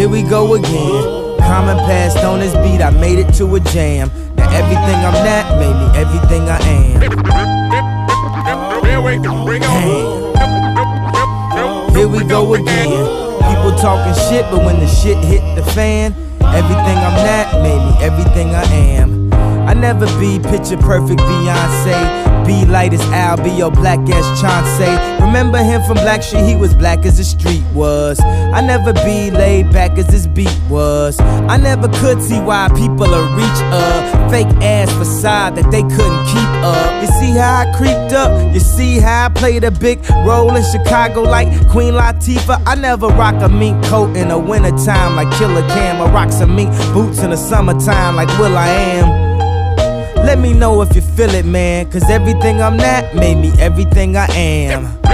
Here we go again. Common passed on this beat, I made it to a jam. Now everything I'm not made me everything I am. Here we go again. People talking shit, but when the shit hit the fan, everything I'm not made me everything I am. I never be picture perfect Beyonce. Be light as Al, be your black as Chauncey. Remember him from Blackstreet, he was black as the street was. I never be laid back as this beat was. I never could see why people are reach a fake ass facade that they couldn't keep up. You see how I creeped up? You see how I played a big role in Chicago like Queen Latifah? I never rock a mink coat in the wintertime like Killer Cam. I rock some mink boots in the summertime like will.i.am. Let me know if you feel it, man, cause everything I'm not made me everything I am.